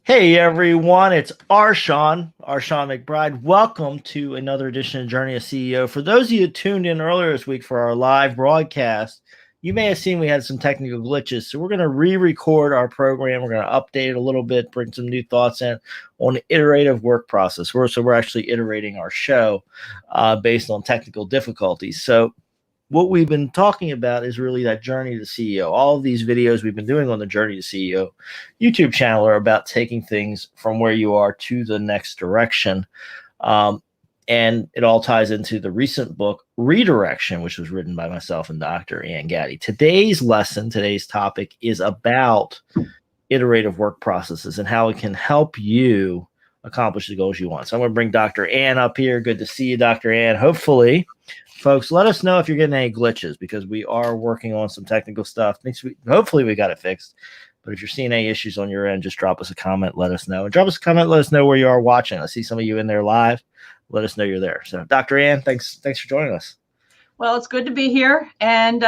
Hey everyone, it's Shawn McBride. Welcome to another edition of Journey of CEO. For those of you who tuned in earlier this week for our live broadcast, you may have seen we had some technical glitches. So we're going to re-record our program. We're going to update it a little bit, bring some new thoughts in on the iterative work process. We're actually iterating our show based on technical difficulties. So what we've been talking about is really that journey to CEO. All of these videos we've been doing on the Journey to CEO YouTube channel are about taking things from where you are to the next direction. And it all ties into the recent book, Redirection, which was written by myself and Dr. Ann Gaddy. Today's topic is about iterative work processes and how it can help you accomplish the goals you want. So I'm going to bring Dr. Ann up here. Good to see you, Dr. Ann. Hopefully, folks, let us know if you're getting any glitches because we are working on some technical stuff. Hopefully we got it fixed. But if you're seeing any issues on your end, just drop us a comment. Let us know. And drop us a comment. Let us know where you are watching. I see some of you in there live. Let us know you're there. So, Dr. Ann, thanks for joining us. Well, it's good to be here. And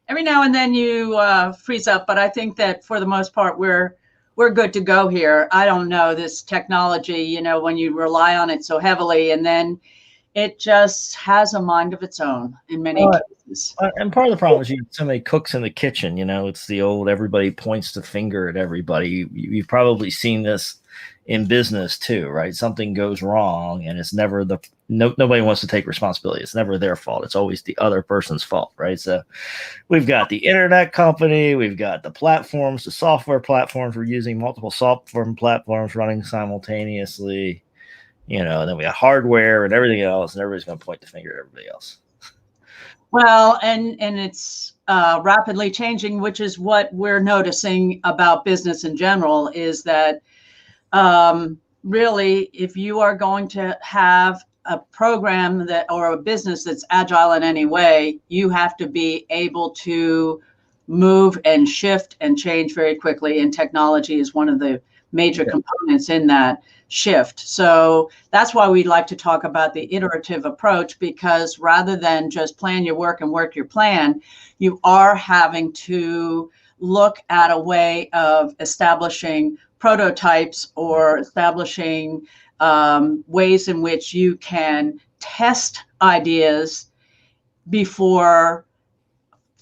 every now and then you freeze up. But I think that for the most part, we're good to go here. I don't know, this technology, when you rely on it so heavily and then it just has a mind of its own in many cases. And part of the problem is you have so many cooks in the kitchen. It's the old everybody points the finger at everybody. You've probably seen this in business too, right? Something goes wrong and it's never nobody wants to take responsibility. It's never their fault. It's always the other person's fault, right? So we've got the internet company, we've got the platforms, the software platforms. We're using multiple software platforms running simultaneously. And then we have hardware and everything else, and everybody's going to point the finger at everybody else. Well, and it's rapidly changing, which is what we're noticing about business in general, is that really, if you are going to have a program or a business that's agile in any way, you have to be able to move and shift and change very quickly. And technology is one of the major components in that shift. So that's why we like to talk about the iterative approach, because rather than just plan your work and work your plan, you are having to look at a way of establishing prototypes or establishing ways in which you can test ideas before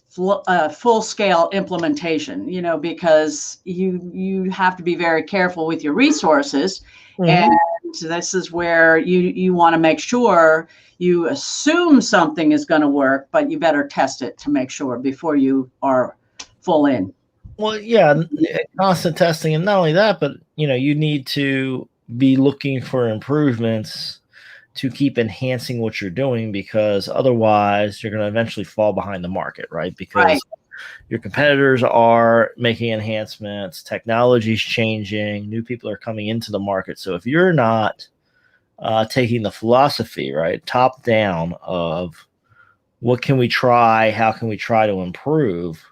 full-scale implementation, because you have to be very careful with your resources. Mm-hmm. And this is where you want to make sure you assume something is going to work, but you better test it to make sure before you are full in. Well, yeah, constant testing. And not only that, but, you need to be looking for improvements to keep enhancing what you're doing, because otherwise you're going to eventually fall behind the market, right? Because your competitors are making enhancements, technology's changing, new people are coming into the market. So if you're not taking the philosophy, right, top down of what can we try, how can we try to improve,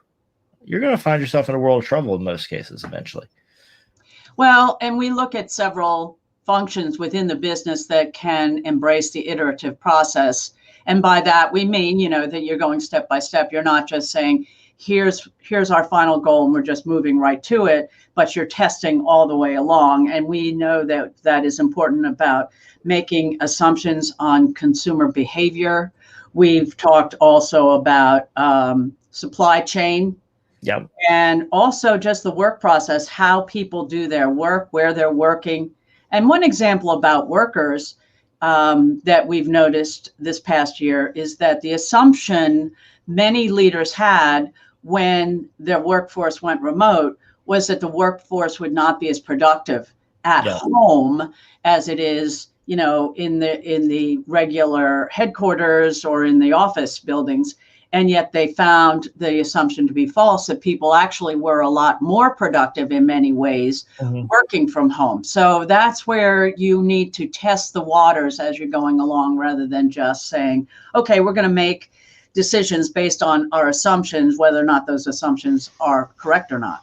you're going to find yourself in a world of trouble in most cases eventually. Well, and we look at several functions within the business that can embrace the iterative process. And by that, we mean, that you're going step by step. You're not just saying, here's our final goal and we're just moving right to it, but you're testing all the way along. And we know that is important about making assumptions on consumer behavior. We've talked also about supply chain. Yeah. And also just the work process, how people do their work, where they're working. And one example about workers that we've noticed this past year is that the assumption many leaders had when their workforce went remote was that the workforce would not be as productive at home as it is, in the regular headquarters or in the office buildings. And yet they found the assumption to be false, that people actually were a lot more productive in many ways working from home. So that's where you need to test the waters as you're going along, rather than just saying, okay, we're going to make decisions based on our assumptions, whether or not those assumptions are correct or not.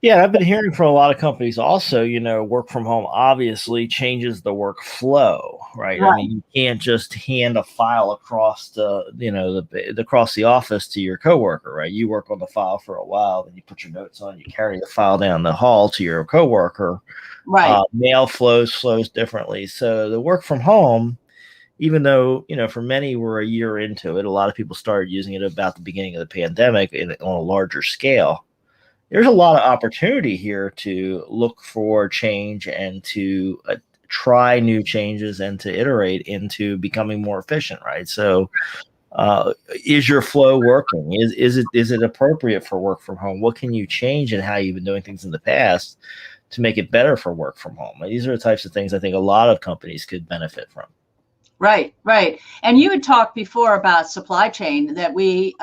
Yeah, I've been hearing from a lot of companies also, work from home obviously changes the workflow, right? I mean, you can't just hand a file across across the office to your coworker, right? You work on the file for a while, then you put your notes on, you carry the file down the hall to your coworker. Right. Mail flows differently. So the work from home, even though, for many we're a year into it, a lot of people started using it about the beginning of the pandemic on a larger scale. There's a lot of opportunity here to look for change and to try new changes and to iterate into becoming more efficient, right? So is your flow working? Is it appropriate for work from home? What can you change in how you've been doing things in the past to make it better for work from home? These are the types of things I think a lot of companies could benefit from. Right, right. And you had talked before about supply chain that we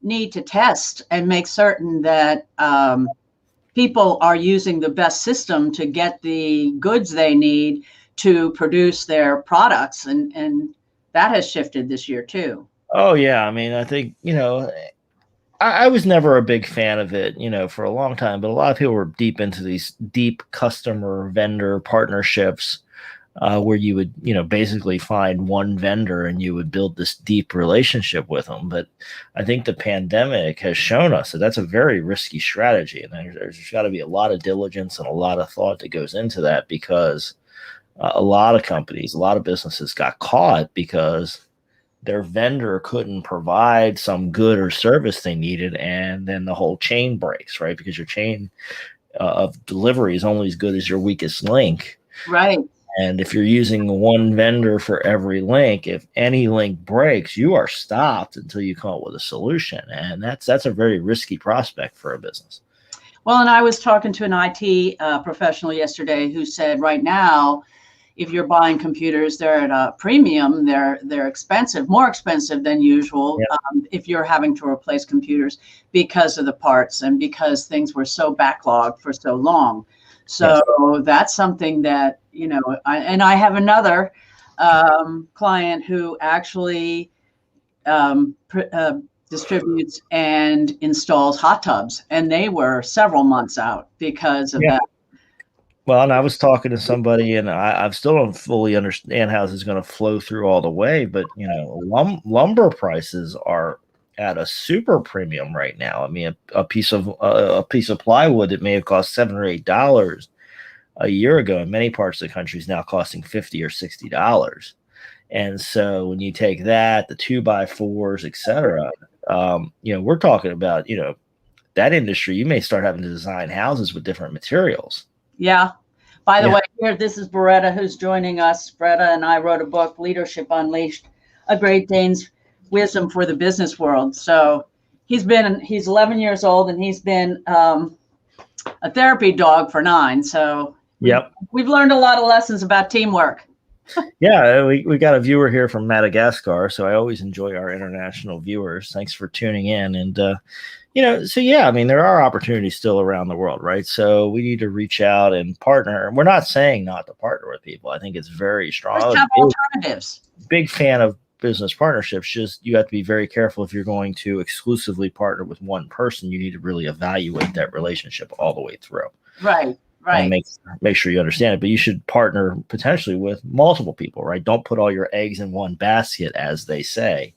need to test and make certain that people are using the best system to get the goods they need to produce their products. And that has shifted this year too. Oh yeah, I mean, I think I was never a big fan of it, for a long time, but a lot of people were deep into these deep customer vendor partnerships where you would, basically find one vendor and you would build this deep relationship with them. But I think the pandemic has shown us that that's a very risky strategy. And there's got to be a lot of diligence and a lot of thought that goes into that because a lot of companies, a lot of businesses got caught because their vendor couldn't provide some good or service they needed, and then the whole chain breaks, right? Because your chain of delivery is only as good as your weakest link. Right. And if you're using one vendor for every link, if any link breaks, you are stopped until you come up with a solution, and that's a very risky prospect for a business. Well, and I was talking to an IT professional yesterday who said right now, if you're buying computers, they're at a premium. They're expensive, more expensive than usual. Yeah. If you're having to replace computers because of the parts and because things were so backlogged for so long. So yes, that's something that, I have another client who actually distributes and installs hot tubs, and they were several months out because of that. Well, and I was talking to somebody, and I still don't fully understand how this is going to flow through all the way. But lumber prices are at a super premium right now. I mean, a piece of plywood that may have cost $7 or $8 a year ago in many parts of the country is now costing $50 or $60. And so when you take that, the 2x4s, et cetera, we're talking about that industry. You may start having to design houses with different materials. Yeah. By the way, here, this is Beretta who's joining us. Beretta and I wrote a book, Leadership Unleashed, A Great Dane's Wisdom for the Business World. So he's 11 years old, and he's been a therapy dog for 9. So we've learned a lot of lessons about teamwork. Yeah, we got a viewer here from Madagascar, so I always enjoy our international viewers. Thanks for tuning in. And I mean, there are opportunities still around the world, right? So we need to reach out and partner. We're not saying not to partner with people. I think it's very strong. Let's have alternatives. Big fan of business partnerships. Just you have to be very careful if you're going to exclusively partner with one person. You need to really evaluate that relationship all the way through. Right. And make sure you understand it. But you should partner potentially with multiple people, right? Don't put all your eggs in one basket, as they say,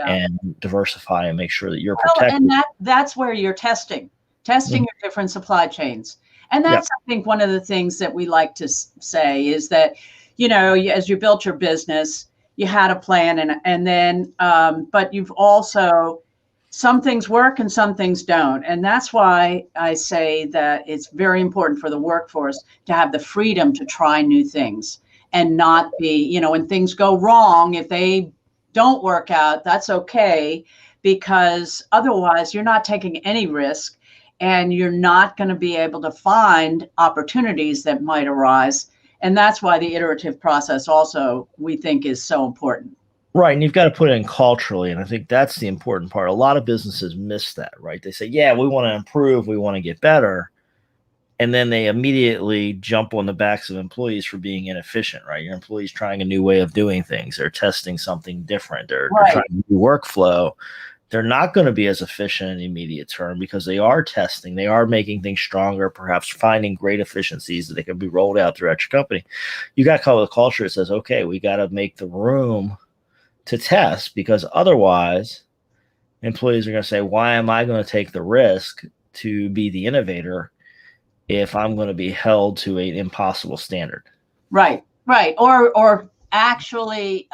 and diversify and make sure that you're protected. And that's where you're testing your different supply chains. And that's, I think, one of the things that we like to say is that, as you built your business, you had a plan and then, but you've also, some things work and some things don't. And that's why I say that it's very important for the workforce to have the freedom to try new things and not be, when things go wrong, if they don't work out, that's okay, because otherwise you're not taking any risk and you're not going to be able to find opportunities that might arise. And that's why the iterative process also, we think, is so important. Right. And you've got to put it in culturally. And I think that's the important part. A lot of businesses miss that, right? They say, yeah, we want to improve. We want to get better. And then they immediately jump on the backs of employees for being inefficient, right? Your employees trying a new way of doing things. They're testing something different. They're trying a new workflow. They're not going to be as efficient in the immediate term because they are testing. They are making things stronger, perhaps finding great efficiencies that they can be rolled out throughout your company. You got to come with a culture that says, okay, we got to make the room to test, because otherwise employees are going to say, why am I going to take the risk to be the innovator if I'm going to be held to an impossible standard. Right, right. Or actually,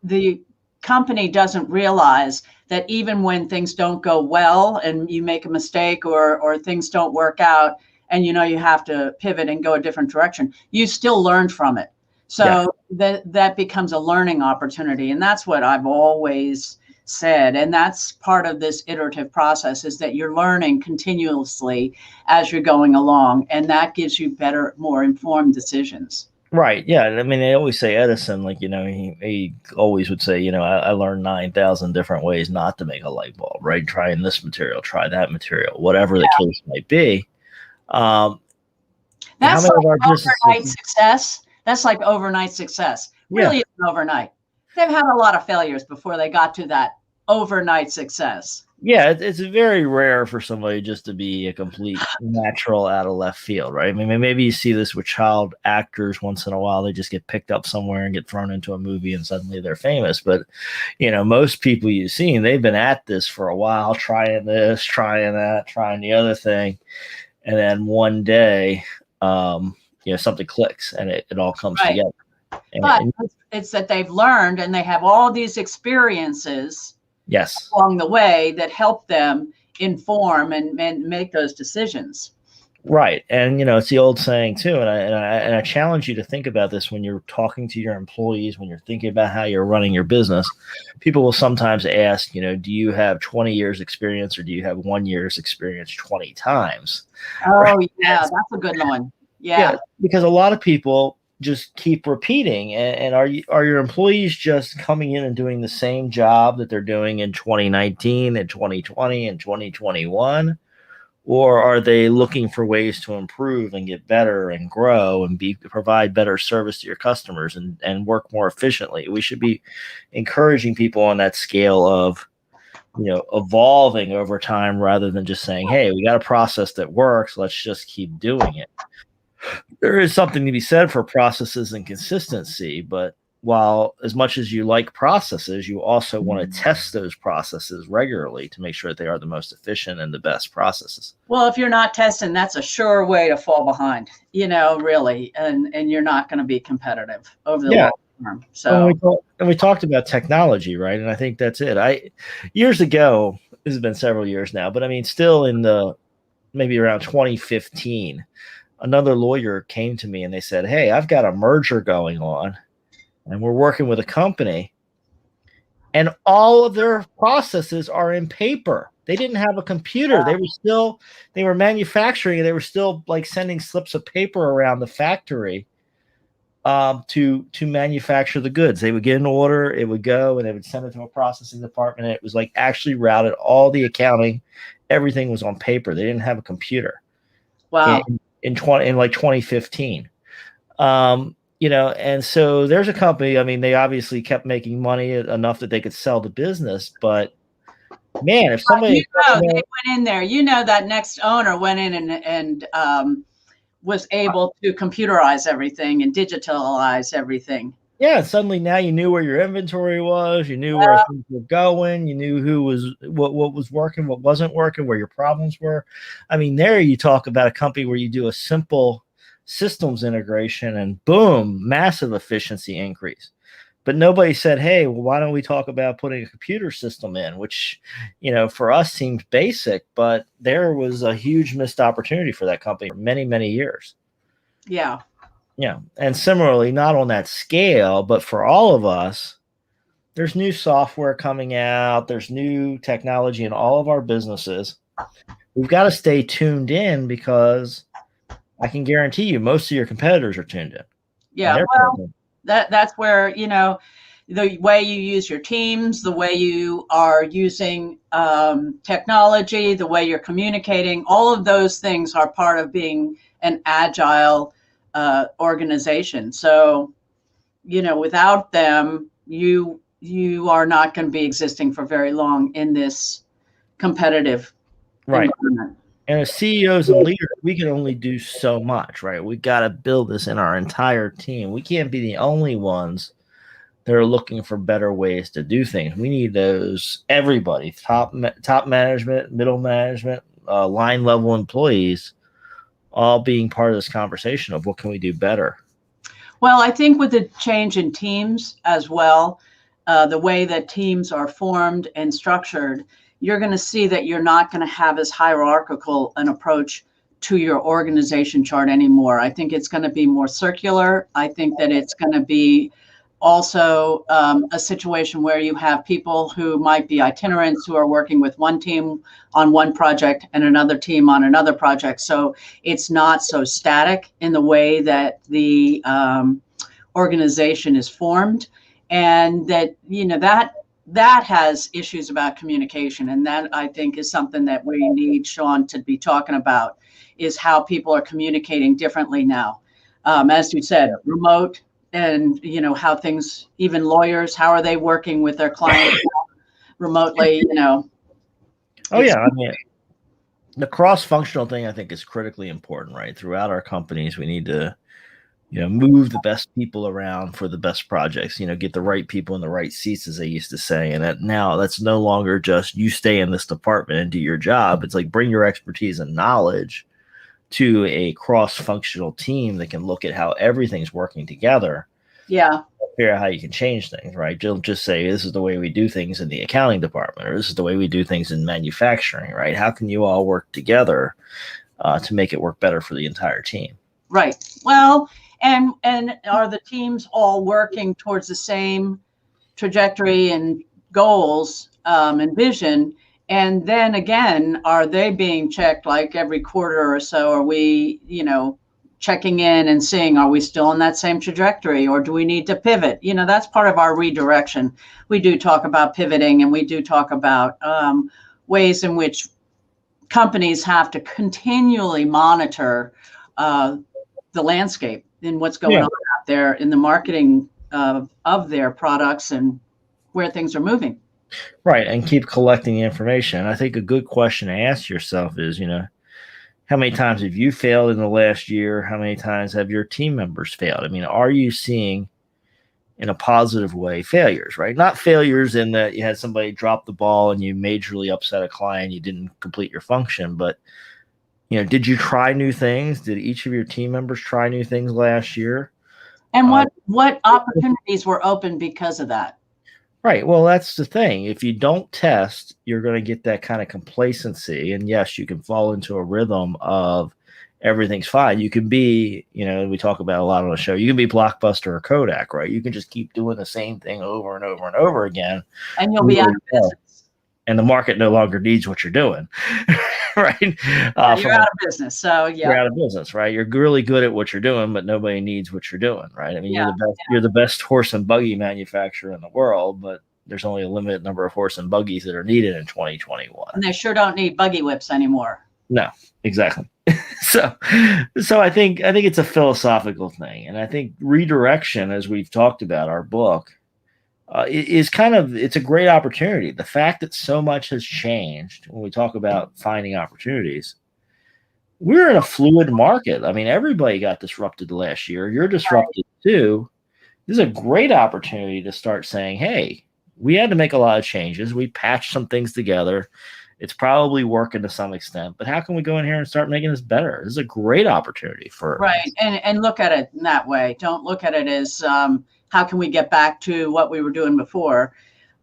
the company doesn't realize that even when things don't go well and you make a mistake or things don't work out and you have to pivot and go a different direction, you still learned from it. So that becomes a learning opportunity. And that's what I've always said. And that's part of this iterative process, is that you're learning continuously as you're going along. And that gives you better, more informed decisions. Right. Yeah. I mean, they always say Edison, like, he always would say, I learned 9,000 different ways not to make a light bulb, right? Trying this material, try that material, whatever the case might be. That's like overnight success. That's like overnight success. Really isn't overnight. They've had a lot of failures before they got to that overnight success. Yeah, it's very rare for somebody just to be a complete natural out of left field, right? I mean, maybe you see this with child actors once in a while. They just get picked up somewhere and get thrown into a movie and suddenly they're famous. But, most people you've seen, they've been at this for a while, trying this, trying that, trying the other thing. And then one day, something clicks and it all comes together. But it's that they've learned and they have all these experiences along the way that help them inform and make those decisions. Right. And, it's the old saying too. And I challenge you to think about this when you're talking to your employees, when you're thinking about how you're running your business. People will sometimes ask, do you have 20 years experience or do you have 1 year's experience 20 times? Oh, right? Yeah, that's a good one. Yeah. Because a lot of people just keep repeating. And are your employees just coming in and doing the same job that they're doing in 2019 and 2020 and 2021? Or are they looking for ways to improve and get better and grow and provide better service to your customers and work more efficiently? We should be encouraging people on that scale of, evolving over time rather than just saying, hey, we got a process that works. Let's just keep doing it. There is something to be said for processes and consistency, but while as much as you like processes, you also want to test those processes regularly to make sure that they are the most efficient and the best processes. Well, if you're not testing, that's a sure way to fall behind, really, and you're not going to be competitive over the long term. So and we talked about technology, right? And I think that's it. Years ago, this has been several years now, but I mean, still in maybe around 2015, another lawyer came to me and they said, hey, I've got a merger going on and we're working with a company and all of their processes are in paper. They didn't have a computer. Wow. They were manufacturing and they were still like sending slips of paper around the factory to manufacture the goods. They would get an order, it would go and they would send it to a processing department. And it was like actually routed, all the accounting, everything was on paper. They didn't have a computer. Wow. In 2015. And so there's a company, I mean, they obviously kept making money enough that they could sell the business, but man, if somebody they went in there, that next owner went in and was able to computerize everything and digitalize everything. Yeah, suddenly now you knew where your inventory was, you knew where things were going, you knew what was working, what wasn't working, where your problems were. I mean, there you talk about a company where you do a simple systems integration and boom, massive efficiency increase. But nobody said, hey, well, why don't we talk about putting a computer system in, which, for us seems basic, but there was a huge missed opportunity for that company for many, many years. Yeah. Yeah. And similarly, not on that scale, but for all of us, there's new software coming out. There's new technology in all of our businesses. We've got to stay tuned in because I can guarantee you most of your competitors are tuned in. Yeah. Well, that's where, the way you use your teams, the way you are using technology, the way you're communicating, all of those things are part of being an agile organization. So, without them, you are not going to be existing for very long in this competitive environment. And as CEOs and leaders, we can only do so much, right? We got to build this in our entire team. We can't be the only ones that are looking for better ways to do things. We need everybody, top management, middle management, line level employees, all being part of this conversation of what can we do better? Well, I think with the change in teams as well, the way that teams are formed and structured, you're going to see that you're not going to have as hierarchical an approach to your organization chart anymore. I think it's going to be more circular. I think that it's going to be also a situation where you have people who might be itinerants who are working with one team on one project and another team on another project. So it's not so static in the way that the organization is formed, and that that has issues about communication, and that I think is something that we need Shawn to be talking about, is how people are communicating differently now. As you said, remote, and how things, even lawyers, how are they working with their clients remotely? Oh yeah, I mean, the cross-functional thing I think is critically important, right? Throughout our companies, we need to move the best people around for the best projects, get the right people in the right seats, as they used to say. And that's no longer just you stay in this department and do your job. It's like bring your expertise and knowledge to a cross-functional team that can look at how everything's working together. Yeah. Figure out how you can change things, right? Don't just say this is the way we do things in the accounting department, or this is the way we do things in manufacturing, right? How can you all work together to make it work better for the entire team? Right. Well, and are the teams all working towards the same trajectory and goals and vision? And then again, are they being checked like every quarter or so? Are we, checking in and seeing, are we still on that same trajectory, or do we need to pivot? That's part of our redirection. We do talk about pivoting, and we do talk about ways in which companies have to continually monitor the landscape and what's going on out there in the marketing of their products and where things are moving. Right. And keep collecting the information. I think a good question to ask yourself is, how many times have you failed in the last year? How many times have your team members failed? I mean, are you seeing in a positive way failures, right? Not failures in that you had somebody drop the ball and you majorly upset a client, you didn't complete your function, but did you try new things? Did each of your team members try new things last year? And what opportunities were open because of that? Right. Well, that's the thing. If you don't test, you're going to get that kind of complacency. And yes, you can fall into a rhythm of everything's fine. You can be, we talk about a lot on the show, you can be Blockbuster or Kodak, right? You can just keep doing the same thing over and over and over again. And you'll be out of business. And the market no longer needs what you're doing, right? You're out of business. So you're out of business, right? You're really good at what you're doing, but nobody needs what you're doing, right? I mean, you're the best horse and buggy manufacturer in the world, but there's only a limited number of horse and buggies that are needed in 2021. And they sure don't need buggy whips anymore. No, exactly. So I think it's a philosophical thing, and I think redirection, as we've talked about our book, is it's a great opportunity. The fact that so much has changed when we talk about finding opportunities, we're in a fluid market. I mean, everybody got disrupted last year. You're disrupted too. This is a great opportunity to start saying, hey, we had to make a lot of changes. We patched some things together. It's probably working to some extent, but how can we go in here and start making this better? This is a great opportunity for right. And look at it in that way. Don't look at it as how can we get back to what we were doing before?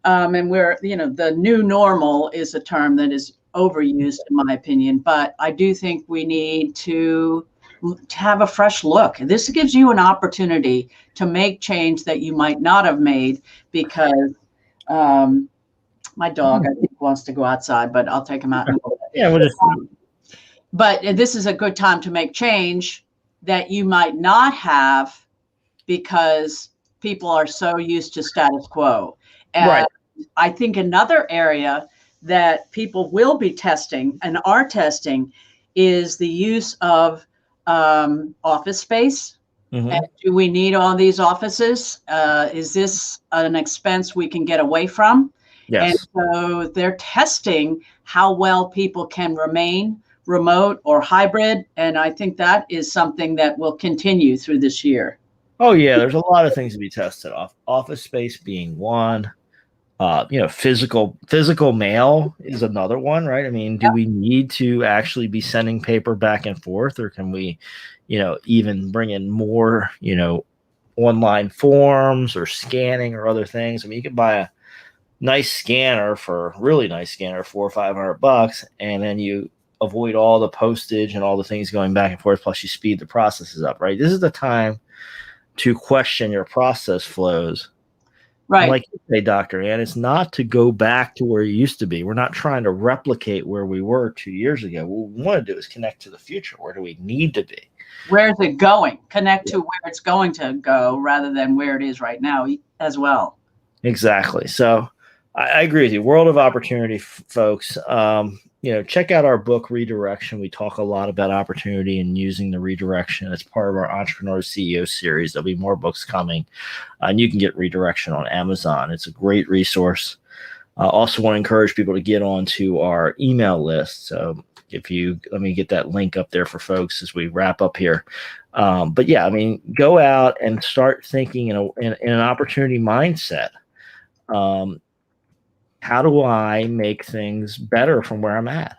And we're, the new normal is a term that is overused in my opinion, but I do think we need to have a fresh look. This gives you an opportunity to make change that you might not have made because my dog, I think, wants to go outside, but I'll take him out in a little bit. Yeah, we'll just. But this is a good time to make change that you might not have because people are so used to status quo. And right. I think another area that people will be testing and are testing is the use of office space. Mm-hmm. And do we need all these offices? Is this an expense we can get away from? Yes. And so they're testing how well people can remain remote or hybrid. And I think that is something that will continue through this year. Oh, yeah. There's a lot of things to be tested off. Office space being one. Physical mail is another one, right? I mean, do we need to actually be sending paper back and forth, or can we, even bring in more, online forms or scanning or other things? I mean, you can buy a really nice scanner, $400 or $500, and then you avoid all the postage and all the things going back and forth. Plus, you speed the processes up, right? This is the time to question your process flows. Right. Like you say, Dr. Ann, it's not to go back to where you used to be. We're not trying to replicate where we were 2 years ago. What we want to do is connect to the future. Where do we need to be? Where's it going? Connect to where it's going to go rather than where it is right now as well. Exactly. So I agree with you. World of opportunity, folks. Check out our book, Redirection. We talk a lot about opportunity and using the redirection as part of our Entrepreneur CEO series. There'll be more books coming, and you can get Redirection on Amazon. It's a great resource. I also want to encourage people to get onto our email list. So let me get that link up there for folks as we wrap up here. But yeah, I mean, go out and start thinking in an opportunity mindset. How do I make things better from where I'm at?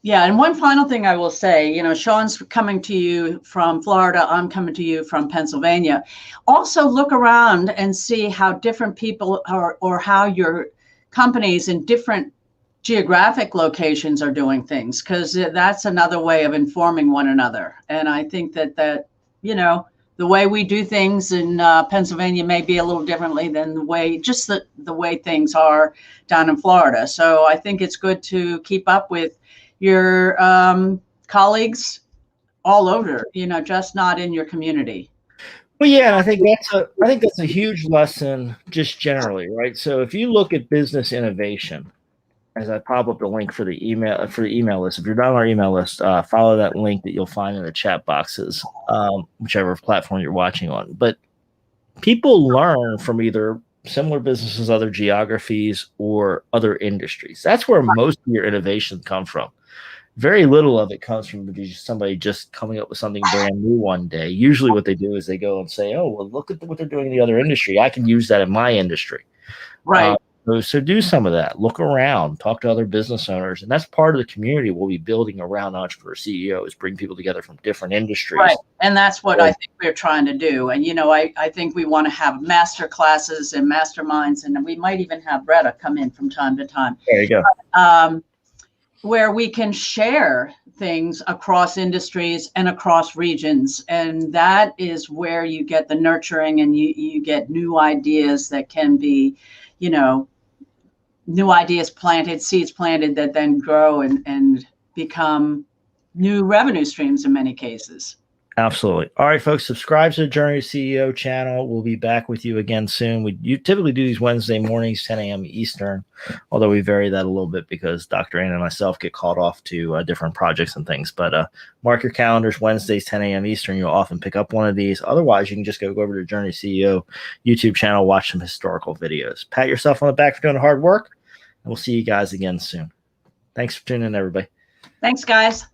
Yeah. And one final thing I will say, Shawn's coming to you from Florida. I'm coming to you from Pennsylvania. Also look around and see how different people are, or how your companies in different geographic locations are doing things, because that's another way of informing one another. And I think that the way we do things in Pennsylvania may be a little differently than the way things are down in Florida. So I think it's good to keep up with your colleagues all over, just not in your community. Well, yeah, and I think that's a huge lesson just generally, right? So if you look at business innovation, as I pop up the link for the email list. If you're not on our email list, follow that link that you'll find in the chat boxes, whichever platform you're watching on. But people learn from either similar businesses, other geographies, or other industries. That's where most of your innovation comes from. Very little of it comes from somebody just coming up with something brand new one day. Usually what they do is they go and say, oh, well, look at what they're doing in the other industry. I can use that in my industry. Right. So do some of that. Look around, talk to other business owners. And that's part of the community we'll be building around Entrepreneur CEOs, bring people together from different industries. Right. And that's what I think we're trying to do. And, I think we want to have master classes and masterminds, and we might even have Bretta come in from time to time. There you go. Where we can share things across industries and across regions. And that is where you get the nurturing, and you get new ideas that can be, new ideas planted, seeds planted that then grow and become new revenue streams in many cases. Absolutely. All right, folks, subscribe to the Journey to CEO channel. We'll be back with you again soon. You typically do these Wednesday mornings, 10 a.m. Eastern, although we vary that a little bit because Dr. Ann and myself get called off to different projects and things. But mark your calendars, Wednesdays, 10 a.m. Eastern. You'll often pick up one of these. Otherwise, you can just go over to the Journey to CEO YouTube channel, watch some historical videos. Pat yourself on the back for doing the hard work, and we'll see you guys again soon. Thanks for tuning in, everybody. Thanks, guys.